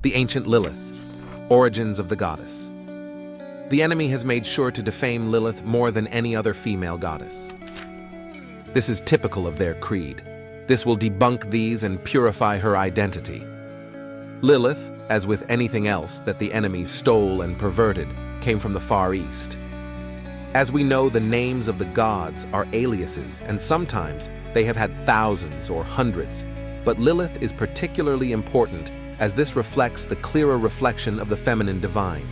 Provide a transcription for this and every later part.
The ancient Lilith, origins of the goddess. The enemy has made sure to defame Lilith more than any other female goddess. This is typical of their creed. This will debunk these and purify her identity. Lilith, as with anything else that the enemy stole and perverted, came from the Far East. As we know, the names of the gods are aliases, and sometimes they have had thousands or hundreds. But Lilith is particularly important as this reflects the clearer reflection of the feminine divine.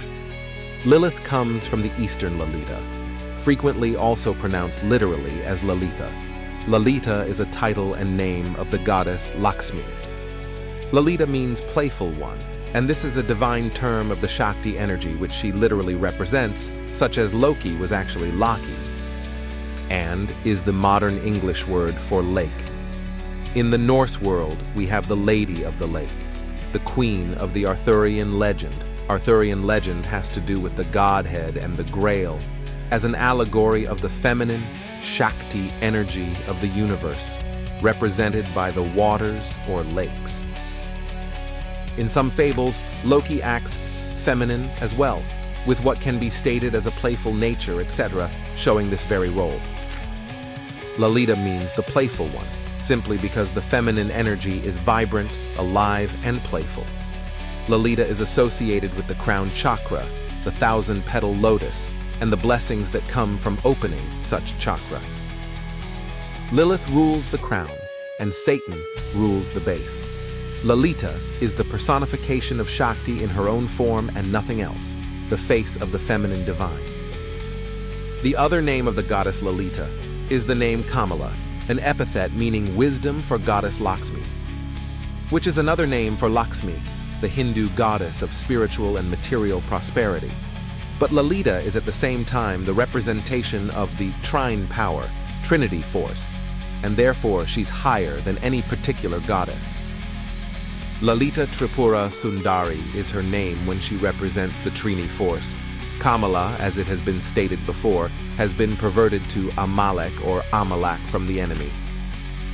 Lilith comes from the Eastern Lalita, frequently also pronounced literally as Lalitha. Lalita is a title and name of the goddess Lakshmi. Lalita means playful one, and this is a divine term of the Shakti energy which she literally represents, such as Loki was actually Laki, and is the modern English word for lake. In the Norse world, we have the Lady of the Lake, the queen of the Arthurian legend. Arthurian legend has to do with the Godhead and the Grail, as an allegory of the feminine, Shakti energy of the universe, represented by the waters or lakes. In some fables, Loki acts feminine as well, with what can be stated as a playful nature, etc., showing this very role. Lalita means the playful one, simply because the feminine energy is vibrant, alive, and playful. Lalita is associated with the crown chakra, the thousand-petal lotus, and the blessings that come from opening such chakra. Lilith rules the crown, and Satan rules the base. Lalita is the personification of Shakti in her own form and nothing else, the face of the feminine divine. The other name of the goddess Lalita is the name Kamala, an epithet meaning wisdom for goddess Lakshmi, which is another name for Lakshmi, the Hindu goddess of spiritual and material prosperity. But Lalita is at the same time the representation of the trine power, trinity force, and therefore she's higher than any particular goddess. Lalita Tripura Sundari is her name when she represents the Trini force. Kamala, as it has been stated before, has been perverted to Amalek or Amalek from the enemy,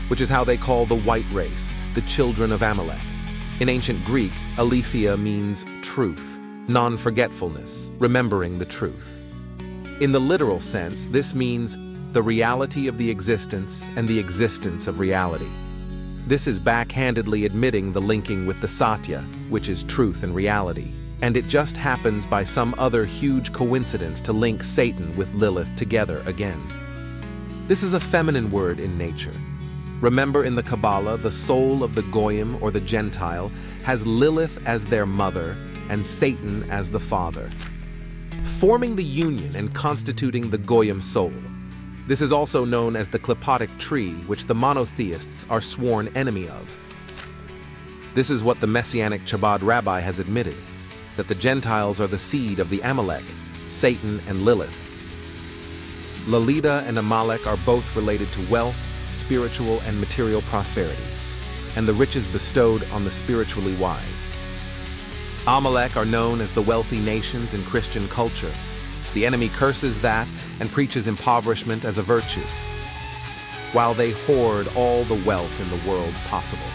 which is how they call the white race, the children of Amalek. In ancient Greek, aletheia means truth, non-forgetfulness, remembering the truth. In the literal sense, this means the reality of the existence and the existence of reality. This is backhandedly admitting the linking with the Satya, which is truth and reality, and it just happens by some other huge coincidence to link Satan with Lilith together again. This is a feminine word in nature. Remember, in the Kabbalah, the soul of the Goyim or the Gentile has Lilith as their mother and Satan as the father, forming the union and constituting the Goyim soul. This is also known as the clipotic tree, which the monotheists are sworn enemy of. This is what the Messianic Chabad rabbi has admitted, that the Gentiles are the seed of the Amalek, Satan and Lilith. Lalita and Amalek are both related to wealth, spiritual and material prosperity, and the riches bestowed on the spiritually wise. Amalek are known as the wealthy nations in Christian culture. The enemy curses that and preaches impoverishment as a virtue, while they hoard all the wealth in the world possible.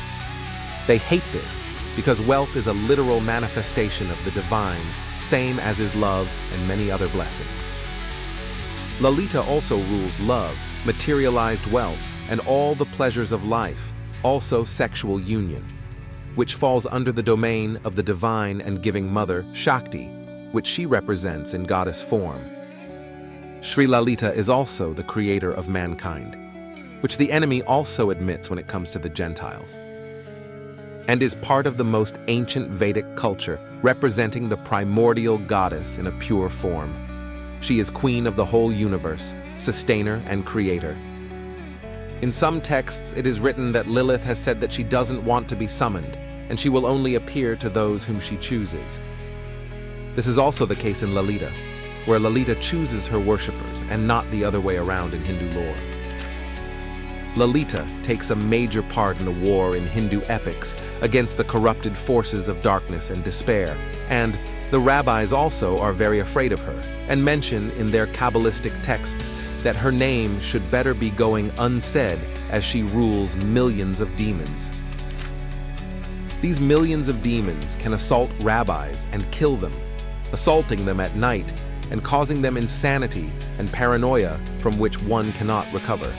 They hate this because wealth is a literal manifestation of the divine, same as is love and many other blessings. Lalita also rules love, materialized wealth, and all the pleasures of life, also sexual union, which falls under the domain of the divine and giving mother, Shakti, which she represents in goddess form. Sri Lalita is also the creator of mankind, which the enemy also admits when it comes to the Gentiles, and is part of the most ancient Vedic culture, representing the primordial goddess in a pure form. She is queen of the whole universe, sustainer and creator. In some texts, it is written that Lilith has said that she doesn't want to be summoned, and she will only appear to those whom she chooses. This is also the case in Lalita, where Lalita chooses her worshippers and not the other way around in Hindu lore. Lalita takes a major part in the war in Hindu epics against the corrupted forces of darkness and despair, and the rabbis also are very afraid of her and mention in their Kabbalistic texts that her name should better be going unsaid as she rules millions of demons. These millions of demons can assault rabbis and kill them, assaulting them at night and causing them insanity and paranoia from which one cannot recover.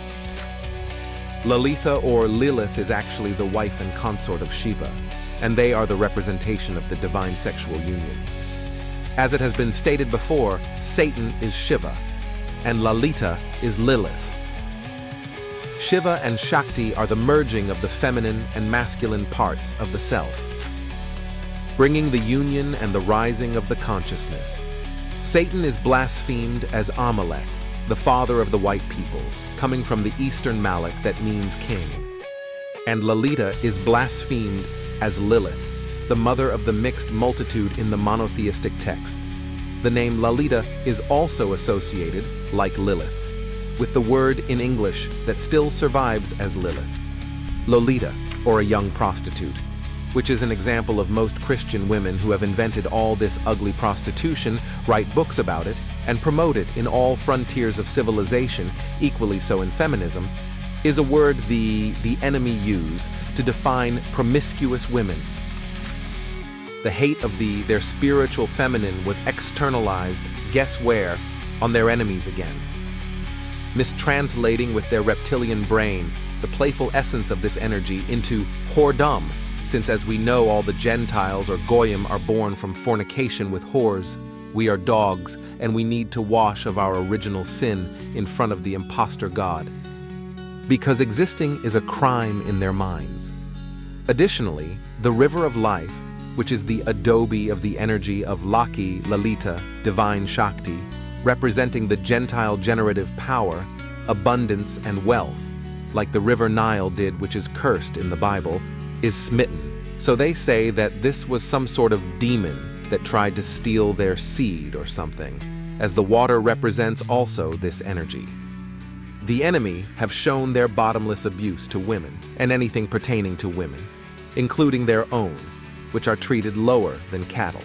Lalitha or Lilith is actually the wife and consort of Shiva, and they are the representation of the divine sexual union. As it has been stated before, Satan is Shiva, and Lalita is Lilith. Shiva and Shakti are the merging of the feminine and masculine parts of the self, bringing the union and the rising of the consciousness. Satan is blasphemed as Amalek, the father of the white people, coming from the Eastern Malak that means king. And Lalita is blasphemed as Lilith, the mother of the mixed multitude in the monotheistic texts. The name Lalita is also associated, like Lilith, with the word in English that still survives as Lilith, Lolita, or a young prostitute, which is an example of most Christian women who have invented all this ugly prostitution, write books about it, and promote it in all frontiers of civilization, equally so in feminism, is a word the enemy use to define promiscuous women. The hate of their spiritual feminine was externalized, guess where, on their enemies again. Mistranslating with their reptilian brain the playful essence of this energy into whoredom, since as we know all the Gentiles or Goyim are born from fornication with whores, we are dogs and we need to wash of our original sin in front of the impostor God. Because existing is a crime in their minds. Additionally, the river of life, which is the adobe of the energy of Laki, Lalita, divine Shakti, representing the Gentile generative power, abundance, and wealth, like the river Nile did, which is cursed in the Bible, is smitten. So they say that this was some sort of demon that tried to steal their seed or something, as the water represents also this energy. The enemy have shown their bottomless abuse to women and anything pertaining to women, including their own, which are treated lower than cattle.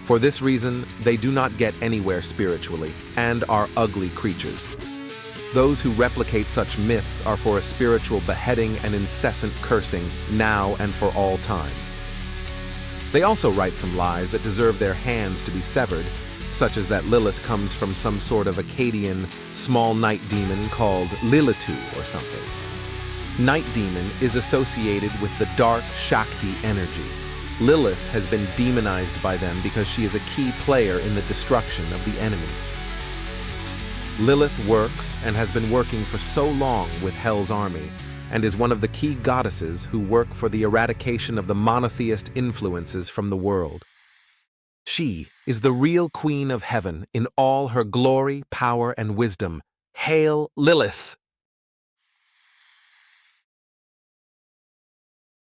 For this reason, they do not get anywhere spiritually and are ugly creatures. Those who replicate such myths are for a spiritual beheading and incessant cursing now and for all time. They also write some lies that deserve their hands to be severed, such as that Lilith comes from some sort of Akkadian small night demon called Lilitu or something. Night demon is associated with the dark Shakti energy. Lilith has been demonized by them because she is a key player in the destruction of the enemy. Lilith works and has been working for so long with Hell's army and is one of the key goddesses who work for the eradication of the monotheist influences from the world. She is the real queen of heaven in all her glory, power, and wisdom. Hail Lilith!